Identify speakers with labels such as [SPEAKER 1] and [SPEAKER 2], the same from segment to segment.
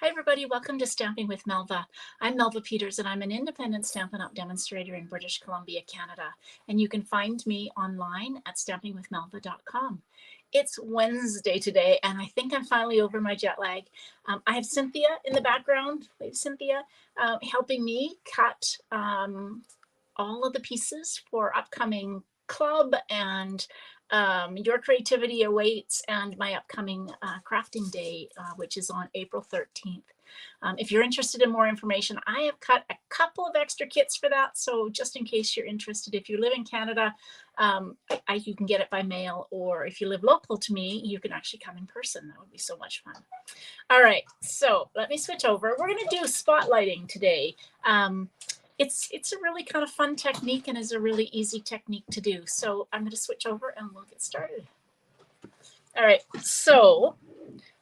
[SPEAKER 1] Hi everybody, welcome to Stamping with Melva. I'm Melva Peters and I'm an independent Stampin' Up! Demonstrator in British Columbia, Canada. And you can find me online at stampingwithmelva.com. It's Wednesday today and I think I'm finally over my jet lag. I have Cynthia in the background, wave Cynthia, helping me cut all of the pieces for upcoming club and your creativity awaits and my upcoming crafting day, which is on April 13th. If you're interested in more information, I have cut a couple of extra kits for that. So just in case you're interested, if you live in Canada, you can get it by mail, or if you live local to me, you can actually come in person. That would be so much fun. All right, so let me switch over. We're going to do spotlighting today. It's a really kind of fun technique and is a really easy technique to do. So I'm going to switch over and we'll get started. All right, so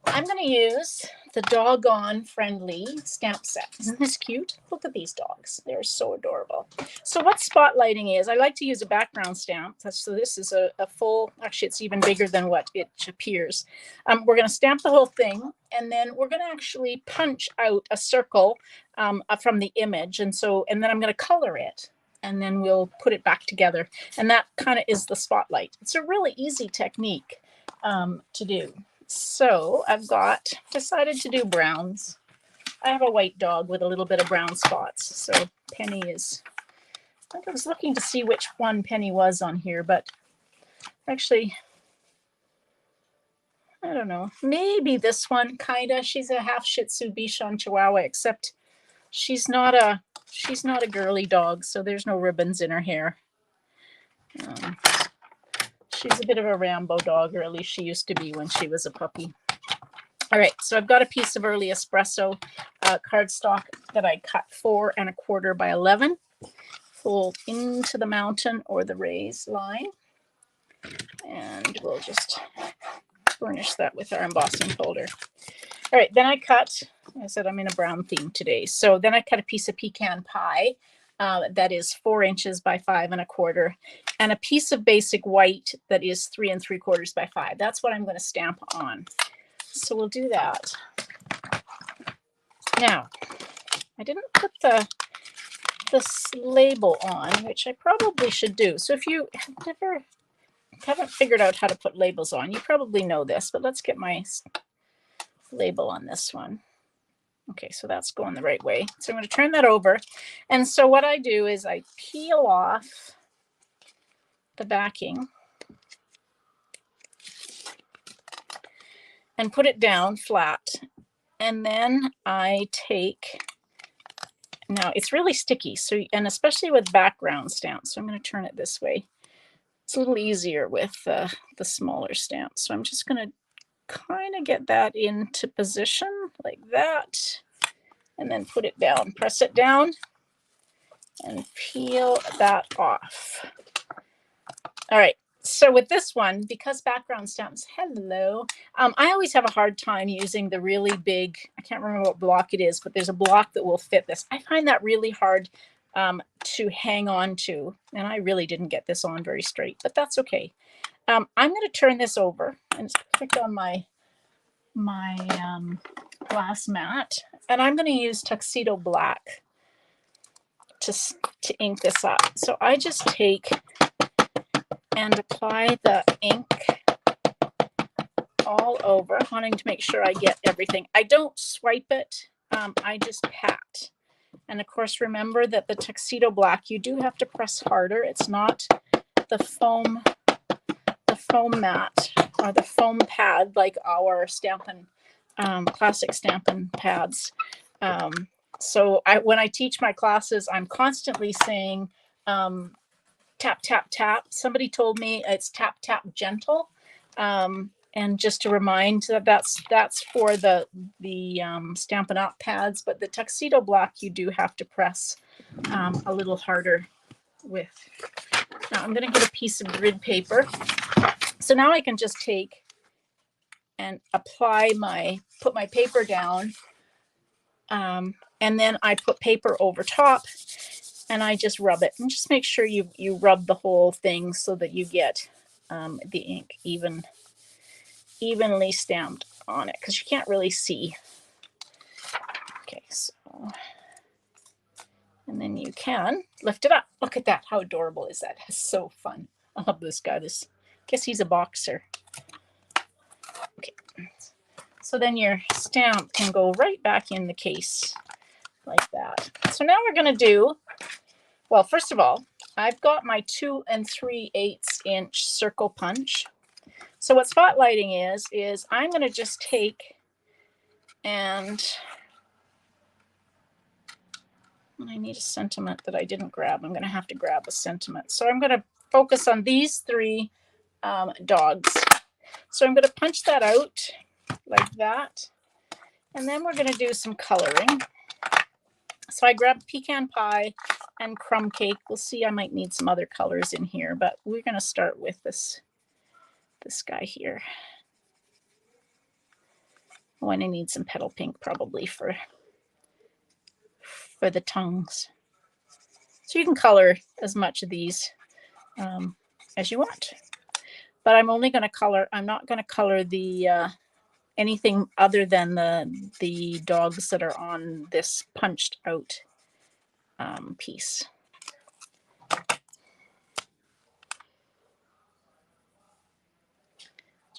[SPEAKER 1] I'm going to use the Doggone Friendly stamp set. Isn't this cute? Look at these dogs. They're so adorable. So what spotlighting is, I like to use a background stamp. So this is a full, actually it's even bigger than what it appears. We're going to stamp the whole thing, and then we're going to actually punch out a circle from the image. And then I'm going to color it, and then we'll put it back together. And that kind of is the spotlight. It's a really easy technique to do. So I've decided to do browns. I have a white dog with a little bit of brown spots. So Penny is, I think I was looking to see which one Penny was on here, but actually, I don't know. Maybe this one, kinda. She's a half Shih Tzu Bichon Chihuahua, except she's not a girly dog, so there's no ribbons in her hair. She's a bit of a Rambo dog, or at least she used to be when she was a puppy. All right, so I've got a piece of early espresso cardstock that I cut 4 1/4 by 11. Fold into the mountain or the raised line. And we'll just furnish that with our embossing folder. All right, then I cut, I said I'm in a brown theme today. So then I cut a piece of pecan pie that is 4 inches by 5 1/4, and a piece of basic white that is 3 3/4 by 5. That's what I'm going to stamp on. So we'll do that. Now, I didn't put this label on, which I probably should do. So if you haven't figured out how to put labels on, you probably know this, but let's get my label on this one. Okay, so that's going the right way. So I'm going to turn that over. And so what I do is I peel off the backing and put it down flat. And then I take, now it's really sticky, so, and especially with background stamps, so I'm going to turn it this way. It's a little easier with the smaller stamps. So I'm just going to kind of get that into position like that, and then put it down, press it down, and peel that off. All right, so with this one, because background stamps, hello, I always have a hard time using the really big, I can't remember what block it is, but there's a block that will fit this. I find that really hard to hang on to, and I really didn't get this on very straight, but that's okay. I'm going to turn this over, and it's perfect on my glass mat, and I'm going to use Tuxedo Black to ink this up. So I just take and apply the ink all over, wanting to make sure I get everything. I don't swipe it, I just pat. And of course, remember that the Tuxedo Black, you do have to press harder. It's not the foam mat or the foam pad like our Stampin' classic Stampin' pads. So when I teach my classes, I'm constantly saying tap, tap, tap. Somebody told me it's tap, tap, gentle. And just to remind that that's for the Stampin' Up! Pads, but the Tuxedo Black you do have to press a little harder with. Now I'm going to get a piece of grid paper. So now I can just take and put my paper down, and then I put paper over top, and I just rub it. And just make sure you rub the whole thing so that you get the ink evenly stamped on it, because you can't really see And then you can lift it up. Look at that. How adorable is that? It's so fun. I love this guy. I guess he's a boxer. Okay. So then your stamp can go right back in the case like that. So now we're going to do, well, first of all, I've got my 2 3/8 inch circle punch. So what spotlighting is I'm going to just take and I need a sentiment that I didn't grab. I'm going to have to grab a sentiment. So I'm going to focus on these 3 dogs. So I'm going to punch that out like that. And then we're going to do some coloring. So I grabbed pecan pie and crumb cake. We'll see, I might need some other colors in here, but we're going to start with this guy here. Oh, and I need some petal pink probably for the tongues. So you can color as much of these as you want. But I'm only going to color, I'm not going to color the anything other than the dogs that are on this punched out piece.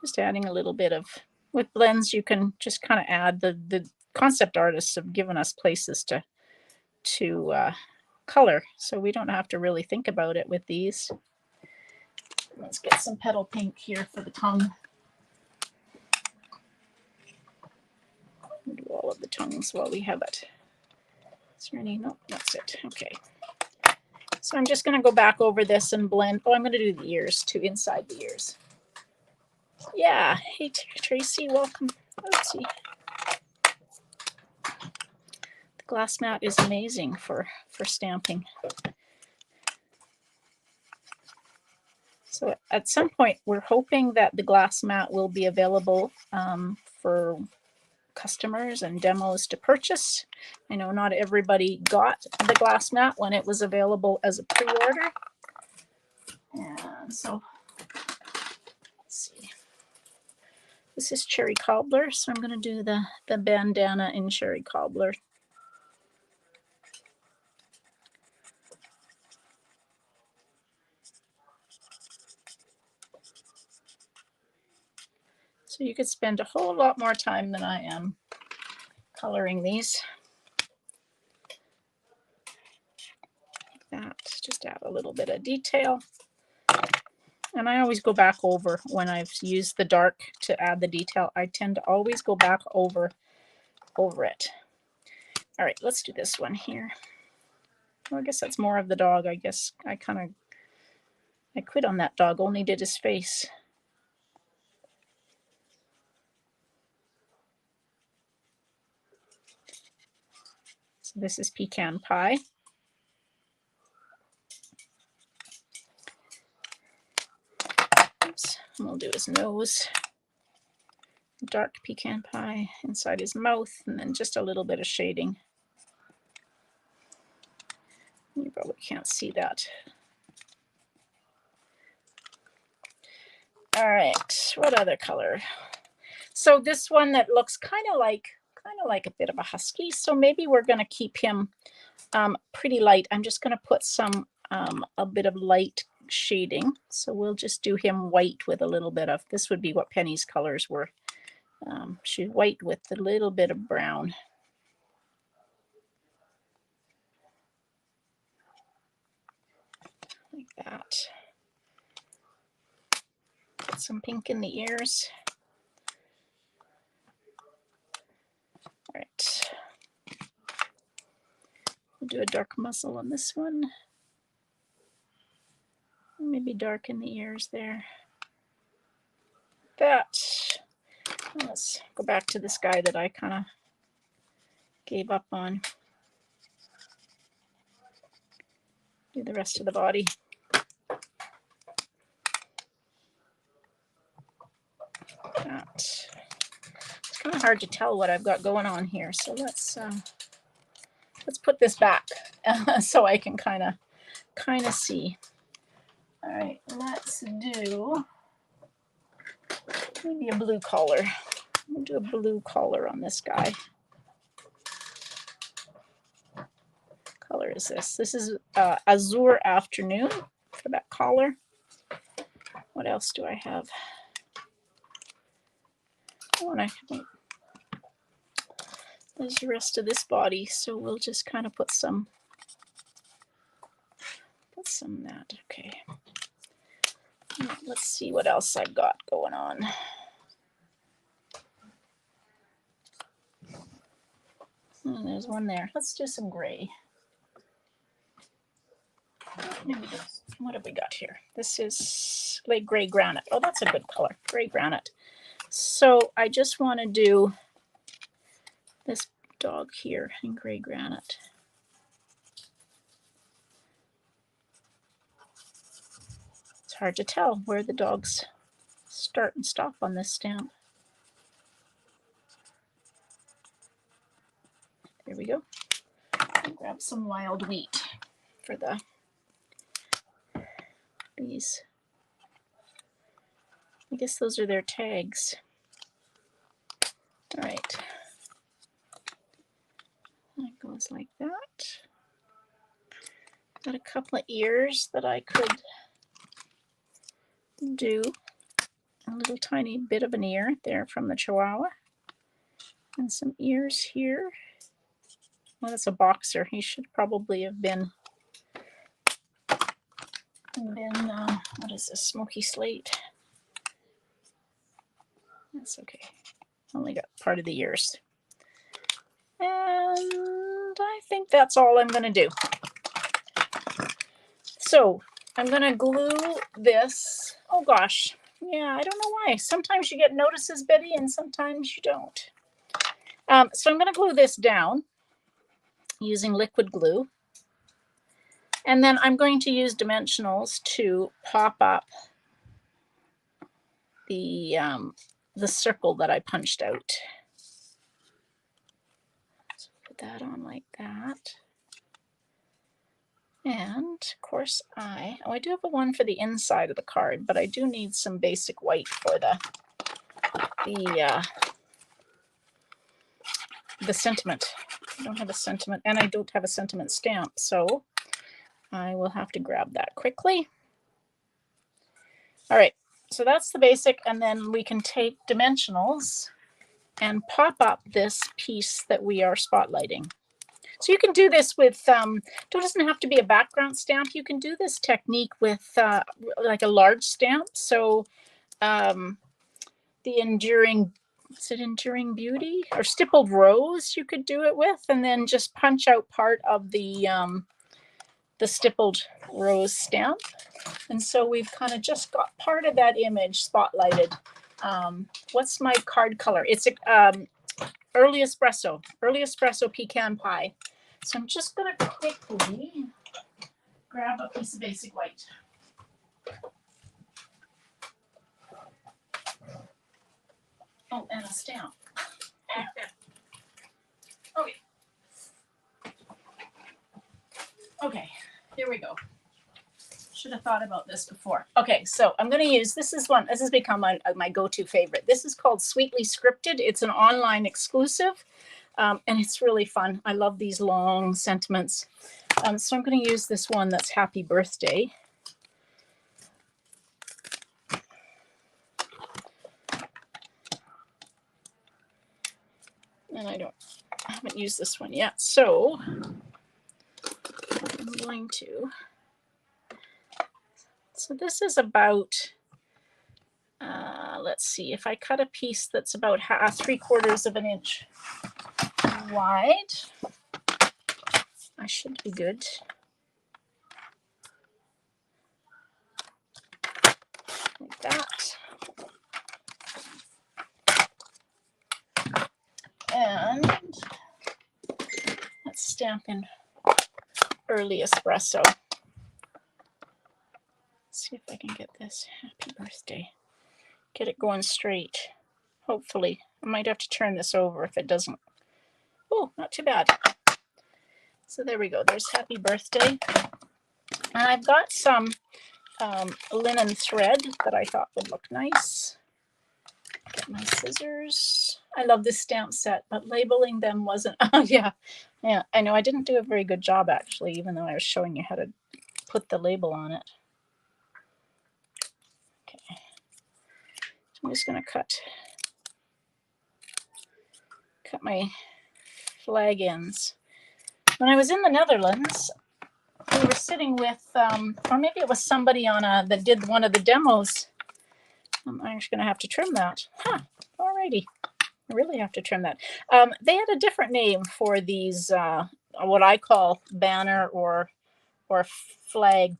[SPEAKER 1] Just adding a little bit of, with blends you can just kind of add, the concept artists have given us places to color, so we don't have to really think about it with these. Let's get some petal pink here for the tongue. We'll do all of the tongues while we have it. Is there any? No, that's it. Okay. So I'm just going to go back over this and blend. Oh, I'm going to do the ears too, inside the ears. Yeah. Hey, Tracy, welcome. Oopsie. The glass mat is amazing for stamping. So at some point, we're hoping that the glass mat will be available for customers and demos to purchase. I know not everybody got the glass mat when it was available as a pre-order. And so, let's see. This is cherry cobbler, so I'm going to do the bandana in cherry cobbler. So you could spend a whole lot more time than I am coloring these. Like that, just add a little bit of detail. And I always go back over when I've used the dark to add the detail. I tend to always go back over it. All right, let's do this one here. Well, I guess that's more of the dog. I guess I quit on that dog, only did his face. So this is pecan pie. Oops, and we'll do his nose. Dark pecan pie inside his mouth, and then just a little bit of shading. You probably can't see that. All right, what other color? So this one that looks kind of like a bit of a husky. So maybe we're going to keep him pretty light. I'm just going to put some a bit of light shading. So we'll just do him white with a little bit of, this would be what Penny's colors were. She's white with a little bit of brown. Like that. Put some pink in the ears. All right. We'll do a dark muzzle on this one. Maybe dark in the ears there. That. Let's go back to this guy that I kind of gave up on. Do the rest of the body. That. It's kind of hard to tell what I've got going on here, so let's put this back so I can kind of see. All right, let's do maybe a blue collar. We'll do a blue collar on this guy. color is this? This is Azure Afternoon for that collar. What else do I have? Oh, and there's the rest of this body, so we'll just kind of put some that. Okay. Let's see what else I've got going on. Oh, there's one there. Let's do some gray. What have we got here? This is like gray granite. Oh, that's a good color. Gray granite. So I just want to do this dog here in gray granite. It's hard to tell where the dogs start and stop on this stamp. There we go. I'll grab some wild wheat for these. I guess those are their tags. All right. That goes like that. Got a couple of ears that I could do. A little tiny bit of an ear there from the Chihuahua. And some ears here. Well, that's a boxer. He should probably have been what is this, smoky slate? That's okay. Only got part of the ears. And I think that's all I'm going to do. So I'm going to glue this. Oh gosh. Yeah, I don't know why. Sometimes you get notices, Betty, and sometimes you don't. So I'm going to glue this down using liquid glue. And then I'm going to use dimensionals to pop up the circle that I punched out. So put that on like that. And of course I do have a one for the inside of the card, but I do need some basic white for the sentiment. I don't have a sentiment, and I don't have a sentiment stamp, so I will have to grab that quickly. All right, so that's the basic, and then we can take dimensionals and pop up this piece that we are spotlighting. So you can do this with, it doesn't have to be a background stamp. You can do this technique with like a large stamp. So the Enduring Beauty or Stippled Rose you could do it with, and then just punch out part of the Stippled Rose stamp. And so we've kind of just got part of that image spotlighted. What's my card color? It's Early Espresso Pecan Pie. So I'm just going to quickly grab a piece of basic white. Oh, and a stamp. Okay. Okay, here we go. Should have thought about this before. Okay, so I'm going to use, this has become my go-to favorite. This is called Sweetly Scripted. It's an online exclusive, and it's really fun. I love these long sentiments. So I'm going to use this one that's Happy Birthday. And I haven't used this one yet, so I'm going to. So this is about, let's see, if I cut a piece that's about 3/4 of an inch wide, I should be good. Like that. And let's stamp in Early Espresso. See if I can get this Happy Birthday. Get it going straight. Hopefully. I might have to turn this over if it doesn't. Oh, not too bad. So there we go. There's Happy Birthday. And I've got some linen thread that I thought would look nice. Get my scissors. I love this stamp set, but labeling them wasn't. Oh, yeah. Yeah, I know I didn't do a very good job, actually, even though I was showing you how to put the label on it. Okay. So I'm just going to cut my flag ends. When I was in the Netherlands, we were sitting with, or maybe it was somebody on that did one of the demos. I'm actually going to have to trim that. Huh. Alrighty. I really have to trim that. They had a different name for these, what I call banner or flag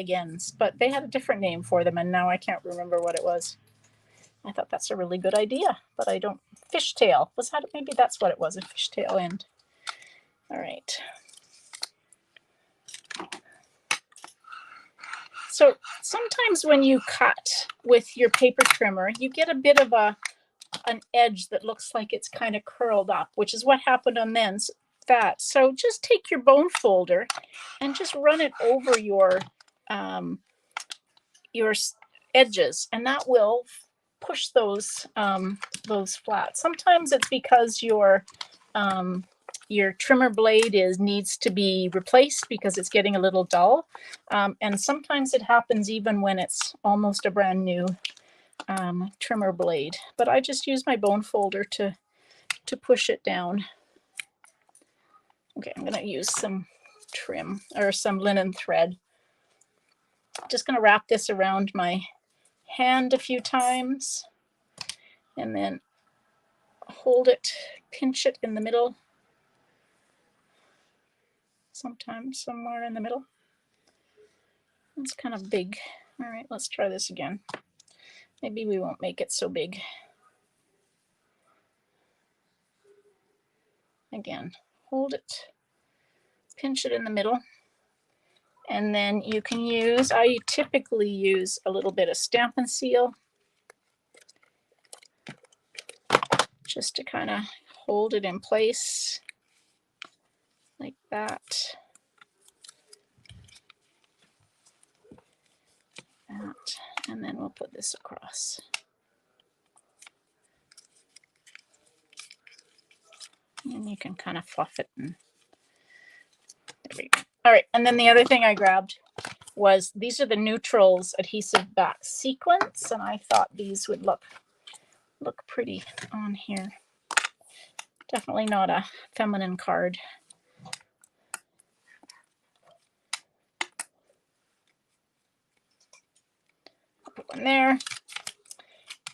[SPEAKER 1] ends, but they had a different name for them, and now I can't remember what it was. I thought that's a really good idea, but I don't. Fishtail was that? Maybe that's what it was. A fishtail end. All right. So sometimes when you cut with your paper trimmer, you get a bit of an edge that looks like it's kind of curled up, which is what happened on that. So just take your bone folder and just run it over your edges, and that will push those flat. Sometimes it's because your trimmer blade needs to be replaced because it's getting a little dull, and sometimes it happens even when it's almost a brand new trimmer blade. But I just use my bone folder to push it down. Okay, I'm going to use some trim or some linen thread. Just going to wrap this around my hand a few times and then hold it, pinch it in the middle, sometimes somewhere in the middle. It's kind of big. All right, let's try this again. Maybe we won't make it so big. Again, hold it, pinch it in the middle, and then you can use, I typically use a little bit of Stampin' Seal just to kind of hold it in place like that. And then we'll put this across. And you can kind of fluff it. And there we go. All right, and then the other thing I grabbed was, these are the Neutrals adhesive back sequins, and I thought these would look pretty on here. Definitely not a feminine card. Put one there.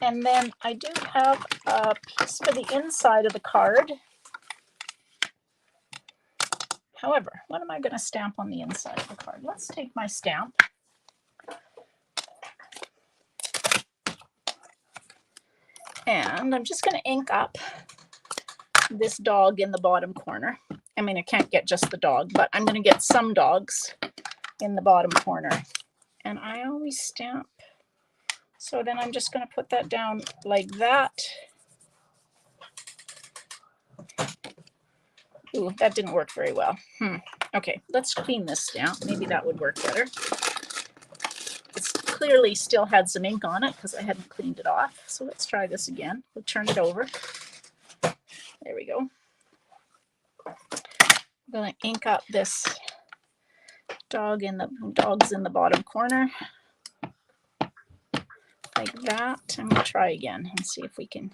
[SPEAKER 1] And then I do have a piece for the inside of the card. However, what am I going to stamp on the inside of the card? Let's take my stamp. And I'm just going to ink up this dog in the bottom corner. I mean, I can't get just the dog, but I'm going to get some dogs in the bottom corner. And I always stamp. So then I'm just going to put that down like that. Ooh, that didn't work very well. Okay, let's clean this stamp. Maybe that would work better. It's clearly still had some ink on it because I hadn't cleaned it off. So let's try this again. We'll turn it over. There we go. I'm going to ink up this dogs in the bottom corner like that. I'm going to try again and see if we can.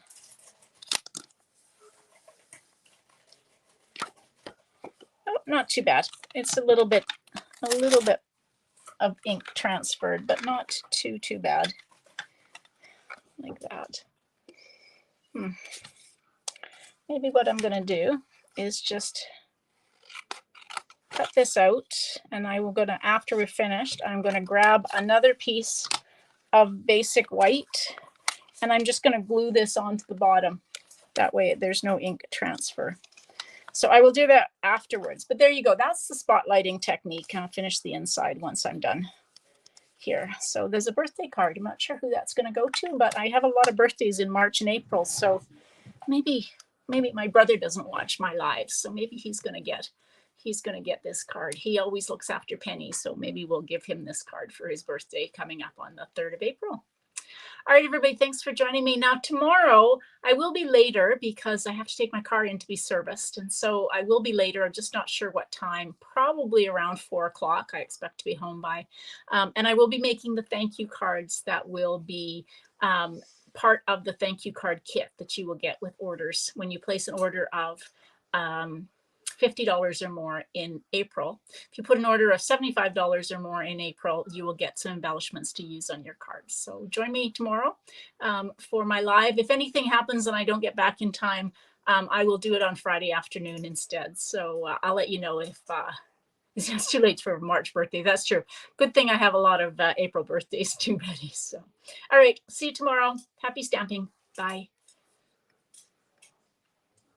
[SPEAKER 1] Oh, not too bad. It's a little bit of ink transferred, but not too bad. Like that. Maybe what I'm going to do is just cut this out, and I will go to, after we're finished, I'm going to grab another piece of basic white, and I'm just going to glue this onto the bottom. That way there's no ink transfer. So I will do that afterwards. But there you go. That's the spotlighting technique. I'll finish the inside once I'm done here. So there's a birthday card. I'm not sure who that's going to go to, but I have a lot of birthdays in March and April. So maybe my brother doesn't watch my lives, so maybe he's going to get this card. He always looks after Penny, so maybe we'll give him this card for his birthday coming up on the 3rd of April. All right, everybody, thanks for joining me. Now, tomorrow I will be later because I have to take my car in to be serviced. And so I will be later. I'm just not sure what time, probably around 4 o'clock. I expect to be home by. And I will be making the thank you cards that will be part of the thank you card kit that you will get with orders when you place an order of $50 or more in April. If you put an order of $75 or more in April, you will get some embellishments to use on your cards. So join me tomorrow for my live. If anything happens and I don't get back in time, I will do it on Friday afternoon instead. So I'll let you know if it's too late for March birthday. That's true. Good thing I have a lot of April birthdays too ready. So, all right. See you tomorrow. Happy stamping. Bye.